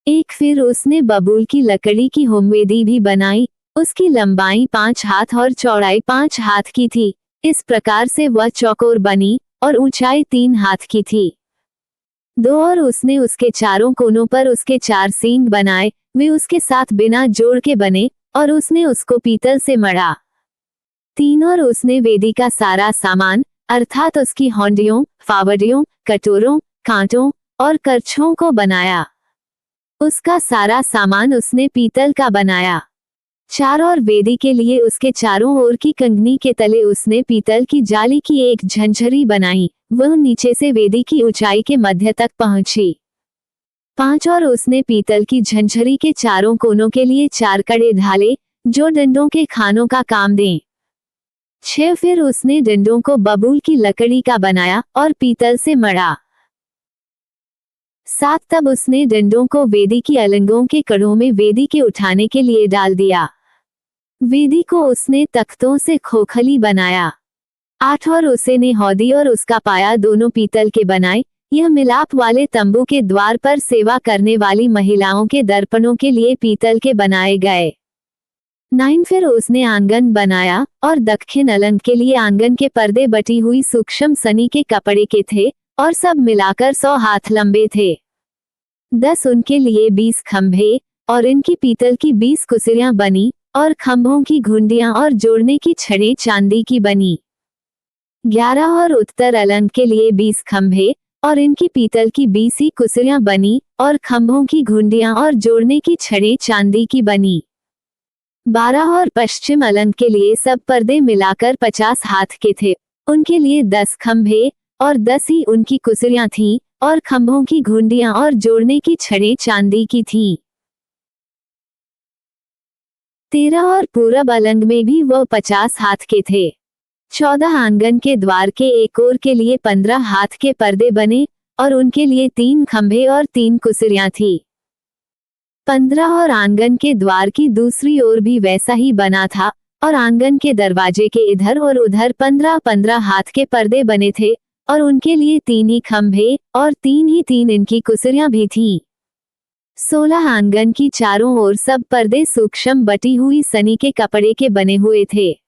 एक फिर उसने बबूल की लकड़ी की होमवेदी भी बनाई। उसकी लंबाई 5 हाथ और चौड़ाई 5 हाथ की थी। इस प्रकार से वह चौकोर बनी और ऊंचाई 3 हाथ की थी। 2 और उसने उसके चारों कोनों पर उसके 4 सींग बनाए, वे उसके साथ बिना जोड़ के बने, और उसने उसको पीतल से मढ़ा। 3 और उसने वेदी का सारा सामान, अर्थात उसकी हौंडियों, फावड़ियों, कटोरों, कांटों और करछों को बनाया। उसका सारा सामान उसने पीतल का बनाया। 4 और वेदी के लिए उसके चारों ओर की कंगनी के तले उसने पीतल की जाली की एक झंझरी बनाई, वह नीचे से वेदी की ऊंचाई के मध्य तक पहुंची। 5 और उसने पीतल की झंझरी के चारों कोनों के लिए 4 कड़े ढाले, जो डंडों के खानों का काम दें। 6 फिर उसने डंडों को बबूल की लकड़ी का बनाया और पीतल से मढ़ा। 7 तब उसने डंडों को वेदी की अलंगों के कड़ों में वेदी के उठाने के लिए डाल दिया। वेदी को उसने तख्तों से खोखली बनाया। 8 और उसे ने हौदी और उसका पाया दोनों पीतल के बनाए। यह मिलाप वाले तंबू के द्वार पर सेवा करने वाली महिलाओं के दर्पणों के लिए पीतल के बनाए गए। 9 फिर उसने आंगन बनाया और दक्षिण अलंग के लिए आंगन के पर्दे बटी हुई सूक्ष्म सनी के कपड़े के थे और सब मिलाकर 100 हाथ लंबे थे। 10 उनके लिए 20 खंभे और इनकी पीतल की 20 कुसिरियां बनी और खंभों की घुंडियां और जोड़ने की छड़ें चांदी की बनी। 11 और उत्तर अलंग के लिए 20 खंभे और इनकी पीतल की 20 ही कुसिरियां बनी और खंभों की घुंडियां और जोड़ने की छड़ें चांदी की बनी। 12 और पश्चिम अलंग के लिए सब पर्दे मिलाकर 50 हाथ के थे। उनके लिए 10 खंभे और 10 ही उनकी कुसिरियां थीं और खंभों की घुंडियां और जोड़ने की छड़ें चांदी की थीं। 13 और पूरब अलंग में भी वह 50 हाथ के थे। 14 आंगन के द्वार के एक ओर के लिए 15 हाथ के पर्दे बने और उनके लिए 3 खंभे और 3 कुसिरियां थी। 15 और आंगन के द्वार की दूसरी ओर भी वैसा ही बना था और आंगन के दरवाजे के इधर और उधर 15-15 हाथ के पर्दे बने थे और उनके लिए 3 ही खंभे और 3 ही 3 इनकी कुसिरियां भी थीं। 16 आंगन की चारों ओर सब पर्दे सूक्ष्म बटी हुई सनी के कपड़े के बने हुए थे।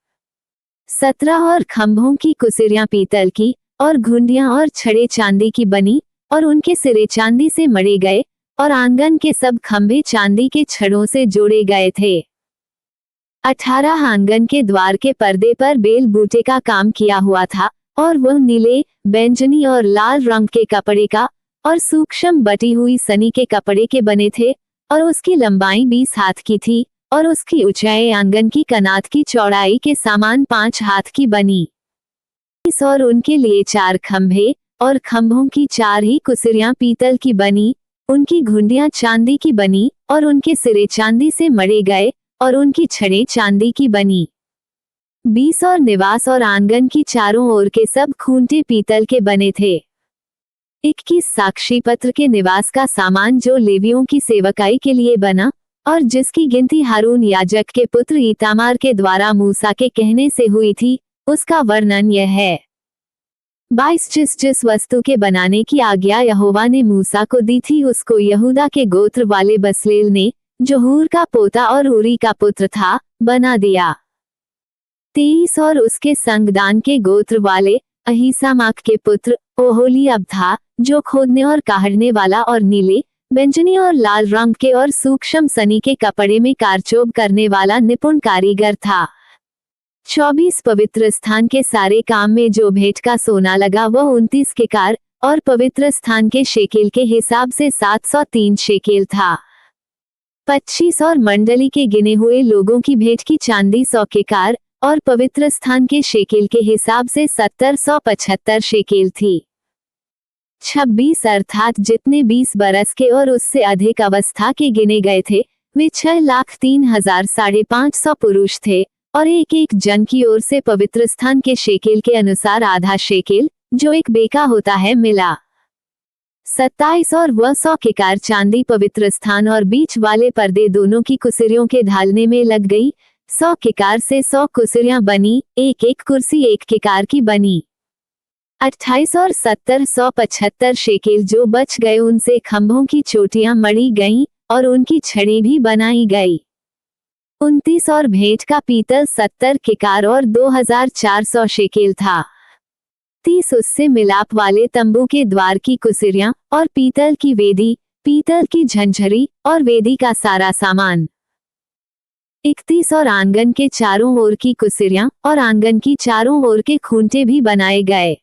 17 और खंभों की कुसिरियां पीतल की और घुंडियां और छड़े चांदी की बनी और उनके सिरे चांदी से मढ़े गए और आंगन के सब खंभे चांदी के छड़ों से जोड़े गए थे। 18 आंगन के द्वार के पर्दे पर बेल बूटे का काम किया हुआ था और वह नीले, बैंगनी और लाल रंग के कपड़े का और सूक्ष्म बटी हुई सनी के कपड़े के बने थे और उसकी लंबाई 20 हाथ की थी और उसकी ऊंचाई आंगन की कनात की चौड़ाई के समान 5 हाथ की बनी। और उनके लिए 4 खंभे और खंभों की 4 ही कुसिरियां पीतल की बनी, उनकी घुंडियां चांदी की बनी और उनके सिरे चांदी से मढ़े गए और उनकी छड़ें चांदी की बनी। 20 और निवास और आंगन की चारों ओर के सब खूंटे पीतल के बने थे। 21 साक्षी पत्र के निवास का सामान जो लेवियों की सेवकाई के लिए बना और जिसकी गिनती हारून याजक के पुत्र ईतामार के द्वारा मूसा के कहने से हुई थी, उसका वर्णन यह है। 22 जिस वस्तु के बनाने की आज्ञा यहोवा ने मूसा को दी थी उसको यहूदा के गोत्र वाले बसलेल ने, जो हूर का पोता और ऊरी का पुत्र था, बना दिया। 23 और उसके संग दान के गोत्र वाले अहीसामाक के पुत्र ओहोलीअब था, जो खोदने और काढ़ने वाला और नीले, बैंगनी और लाल रंग के और सूक्ष्म सनी के कपड़े में कारचोब करने वाला निपुण कारीगर था। 24 पवित्र स्थान के सारे काम में जो भेंट का सोना लगा वह 29 केकार और पवित्र स्थान के शेकेल के हिसाब से 703 शेकेल था। 25 और मंडली के गिने हुए लोगों की भेंट की चांदी 100 केकार और पवित्र स्थान के शेकेल के हिसाब से 70-175 शेकेल थी। 26 अर्थात जितने 20 बरस के और उससे अधिक अवस्था के गिने गए थे, वे 6,03,550 पुरुष थे और एक एक जन की ओर से पवित्र स्थान के शेकेल के अनुसार आधा शेकेल, जो एक बेका होता है, मिला। 27 और वह 100 केकार चांदी पवित्र स्थान और बीच वाले पर्दे दोनों की कुसिरियों के ढालने में लग गई। 100 केकार से 100 कुसिरियां बनी, एक एक कुर्सी 1 केकार की बनी। 28 और 70 175 शेकेल जो बच गए उनसे खंभों की चोटियां मढ़ी गईं और उनकी छड़ी भी बनाई गई। 29 और भेंट का पीतल 70 किकार और 2400 शेकेल था। 30 उससे मिलाप वाले तंबू के द्वार की कुसिरियां और पीतल की वेदी, पीतल की झंझरी और वेदी का सारा सामान। 31 और आंगन के चारों ओर की कुसिरियां और आंगन की चारों ओर के खूंटे भी बनाए गए।